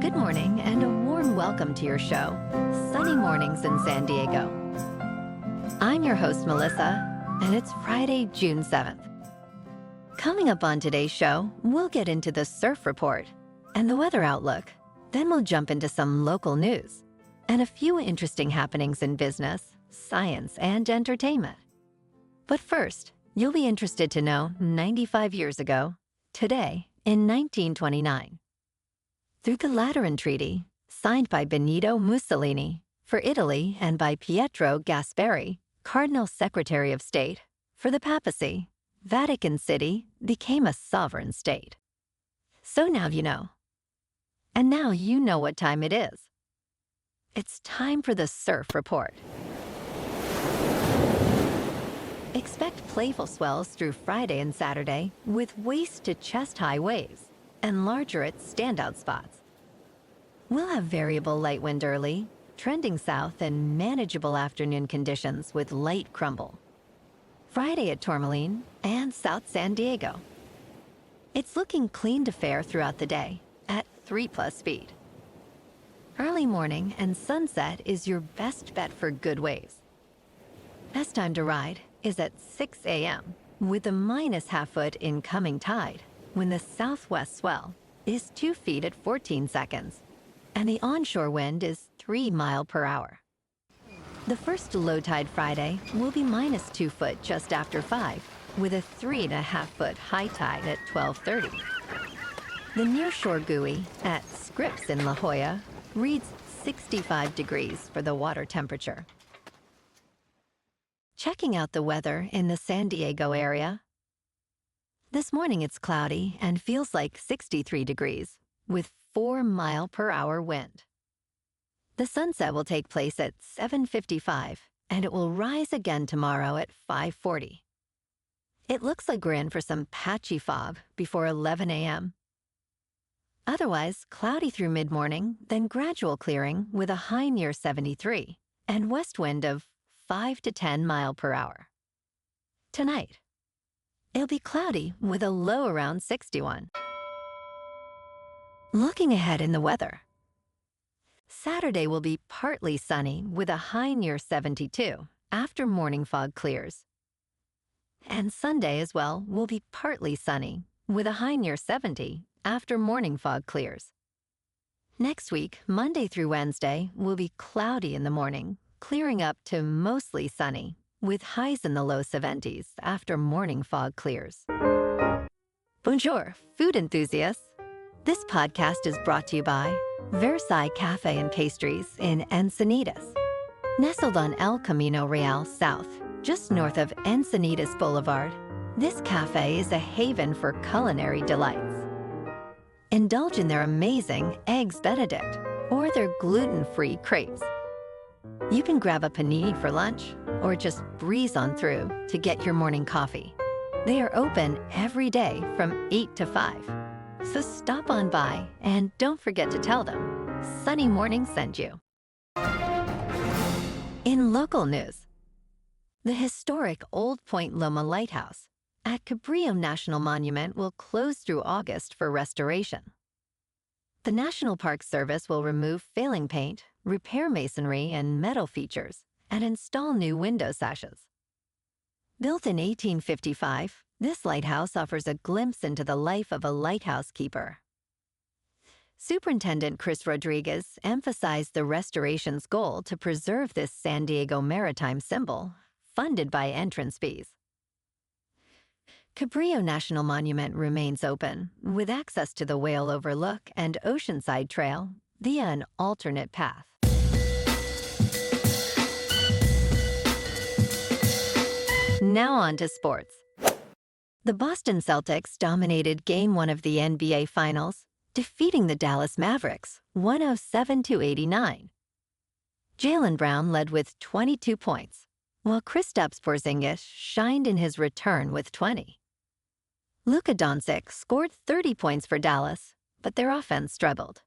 Good morning and a warm welcome to your show, Sunny Mornings in San Diego. I'm your host, Melissa, and it's Friday, June 7th. Coming up on today's show, we'll get into the surf report and the weather outlook. Then we'll jump into some local news and a few interesting happenings in business, science, and entertainment. But first, you'll be interested to know 95 years ago, today, in 1929, through the Lateran Treaty, signed by Benito Mussolini for Italy and by Pietro Gasparri, Cardinal Secretary of State for the papacy, Vatican City became a sovereign state. So now you know. And now you know what time it is. It's time for the surf report. Expect playful swells through Friday and Saturday with waist to chest high waves and larger at standout spots. We'll have variable light wind early, trending south, and manageable afternoon conditions with light crumble. Friday at Tourmaline and South San Diego. It's looking clean to fair throughout the day at 3+ speed. Early morning and sunset is your best bet for good waves. Best time to ride is at 6 a.m. with a -1/2 foot incoming tide when the southwest swell is 2 feet at 14 seconds and the onshore wind is 3 miles per hour. The first low tide Friday will be -2 foot just after 5 with a 3.5 foot high tide at 12:30. The nearshore buoy at Scripps in La Jolla reads 65 degrees for the water temperature. Checking out the weather in the San Diego area. This morning it's cloudy and feels like 63 degrees with 4 miles per hour wind. The sunset will take place at 7:55 and it will rise again tomorrow at 5:40. It looks like we're in for some patchy fog before 11 a.m. Otherwise, cloudy through mid-morning, then gradual clearing with a high near 73 and west wind of 5 to 10 miles per hour. Tonight, it'll be cloudy with a low around 61. Looking ahead in the weather. Saturday will be partly sunny with a high near 72 after morning fog clears. And Sunday as well will be partly sunny with a high near 70 after morning fog clears. Next week, Monday through Wednesday, will be cloudy in the morning, clearing up to mostly sunny with highs in the low 70s after morning fog clears. Bonjour, food enthusiasts. This podcast is brought to you by Versailles Cafe and Pastries in Encinitas. Nestled on El Camino Real South, just north of Encinitas Boulevard, this cafe is a haven for culinary delights. Indulge in their amazing Eggs Benedict or their gluten-free crepes. You can grab a panini for lunch or just breeze on through to get your morning coffee. They are open every day from 8 to 5. So stop on by and don't forget to tell them Sunny Morning sent you. In local news, the historic Old Point Loma Lighthouse at Cabrillo National Monument will close through August for restoration. The National Park Service will remove failing paint, repair masonry and metal features, and install new window sashes. Built in 1855, this lighthouse offers a glimpse into the life of a lighthouse keeper. Superintendent Chris Rodriguez emphasized the restoration's goal to preserve this San Diego maritime symbol, funded by entrance fees. Cabrillo National Monument remains open, with access to the Whale Overlook and Oceanside Trail via an alternate path. Now on to sports. The Boston Celtics dominated Game 1 of the NBA Finals, defeating the Dallas Mavericks 107-89. Jaylen Brown led with 22 points, while Kristaps Porzingis shined in his return with 20. Luka Doncic scored 30 points for Dallas, but their offense struggled.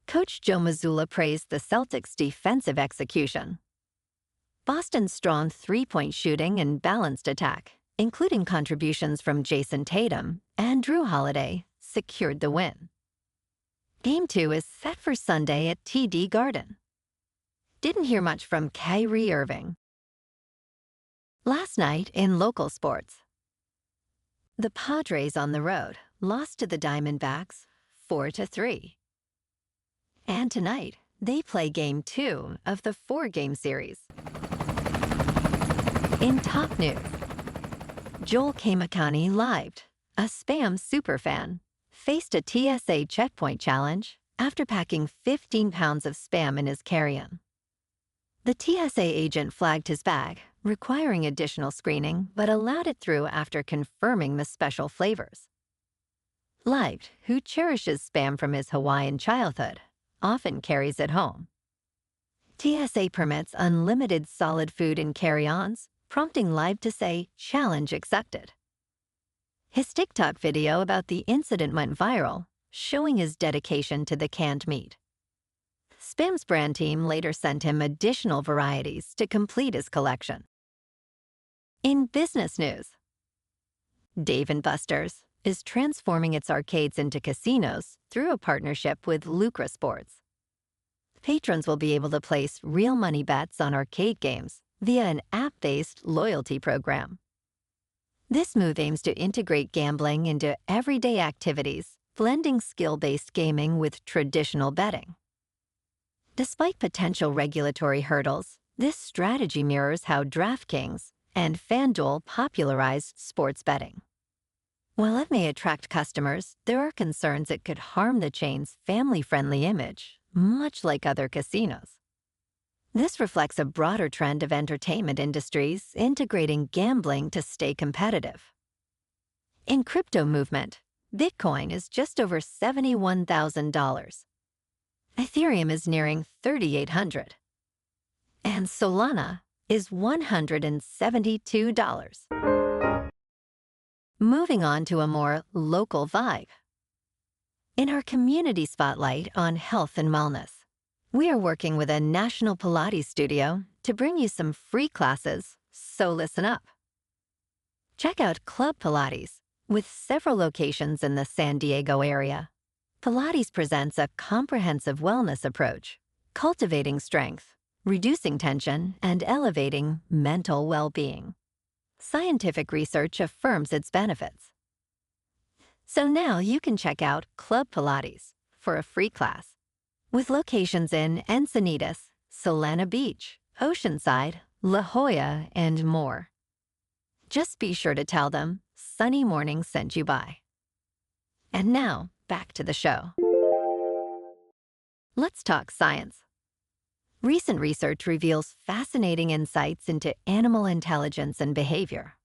Coach Joe Mazzulla praised the Celtics' defensive execution. Boston's strong three-point shooting and balanced attack, including contributions from Jason Tatum and Drew Holiday, secured the win. Game 2 is set for Sunday at TD Garden. Didn't hear much from Kyrie Irving. Last night in local sports, the Padres on the road lost to the Diamondbacks 4-3. And tonight, they play Game 2 of the 4-game series. In top news, Joel Kaimakani Libed, a Spam superfan, faced a TSA checkpoint challenge after packing 15 pounds of Spam in his carry-on. The TSA agent flagged his bag, requiring additional screening, but allowed it through after confirming the special flavors. Libed, who cherishes Spam from his Hawaiian childhood, often carries it home. TSA permits unlimited solid food in carry-ons, prompting Libed to say, "Challenge accepted." His TikTok video about the incident went viral, showing his dedication to the canned meat. Spam's brand team later sent him additional varieties to complete his collection. In business news, Dave & Buster's is transforming its arcades into casinos through a partnership with Lucra Sports. Patrons will be able to place real money bets on arcade games via an app-based loyalty program. This move aims to integrate gambling into everyday activities, blending skill-based gaming with traditional betting. Despite potential regulatory hurdles, this strategy mirrors how DraftKings and FanDuel popularized sports betting. While it may attract customers, there are concerns it could harm the chain's family-friendly image, much like other casinos. This reflects a broader trend of entertainment industries integrating gambling to stay competitive. In crypto movement, Bitcoin is just over $71,000. Ethereum is nearing $3,800. And Solana is $172. Moving on to a more local vibe. In our community spotlight on health and wellness, we are working with a national Pilates studio to bring you some free classes, so listen up. Check out Club Pilates, with several locations in the San Diego area. Pilates presents a comprehensive wellness approach, cultivating strength, reducing tension, and elevating mental well-being. Scientific research affirms its benefits. So now you can check out Club Pilates for a free class, with locations in Encinitas, Solana Beach, Oceanside, La Jolla, and more. Just be sure to tell them Sunny Morning sent you by. And now, back to the show. Let's talk science. Recent research reveals fascinating insights into animal intelligence and behavior.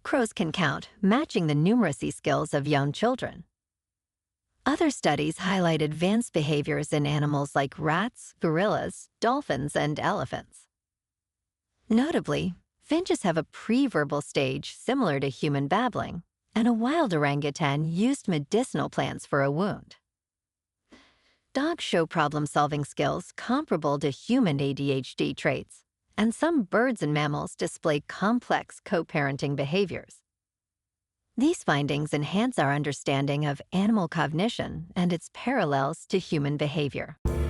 Crows can count, matching the numeracy skills of young children. Other studies highlight advanced behaviors in animals like rats, gorillas, dolphins, and elephants. Notably, finches have a pre-verbal stage similar to human babbling, and a wild orangutan used medicinal plants for a wound. Dogs show problem-solving skills comparable to human ADHD traits, and some birds and mammals display complex co-parenting behaviors. These findings enhance our understanding of animal cognition and its parallels to human behavior. And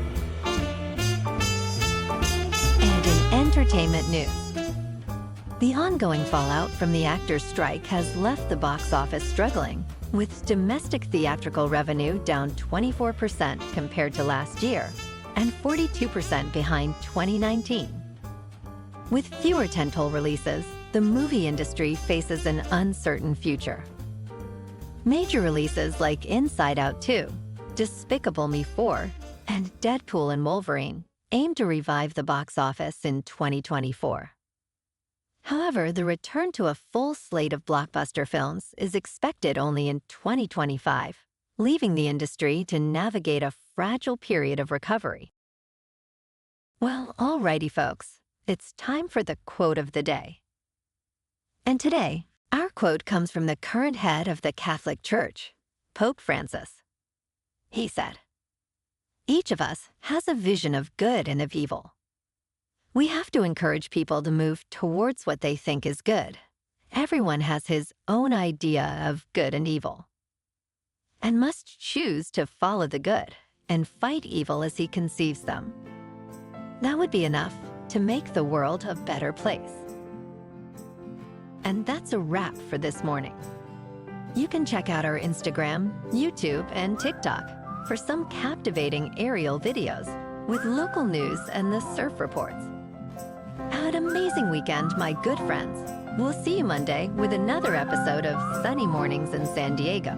in entertainment news, the ongoing fallout from the actors' strike has left the box office struggling, with domestic theatrical revenue down 24% compared to last year and 42% behind 2019. With fewer tentpole releases, the movie industry faces an uncertain future. Major releases like Inside Out 2, Despicable Me 4, and Deadpool and Wolverine aim to revive the box office in 2024. However, the return to a full slate of blockbuster films is expected only in 2025, leaving the industry to navigate a fragile period of recovery. Well, alrighty, folks, it's time for the quote of the day. And today, our quote comes from the current head of the Catholic Church, Pope Francis. He said, "Each of us has a vision of good and of evil. We have to encourage people to move towards what they think is good. Everyone has his own idea of good and evil. and must choose to follow the good and fight evil as he conceives them. That would be enough to make the world a better place. And that's a wrap for this morning. You can check out our Instagram, YouTube, and TikTok for some captivating aerial videos with local news and the surf reports. Have an amazing weekend, my good friends. We'll see you Monday with another episode of Sunny Mornings in San Diego.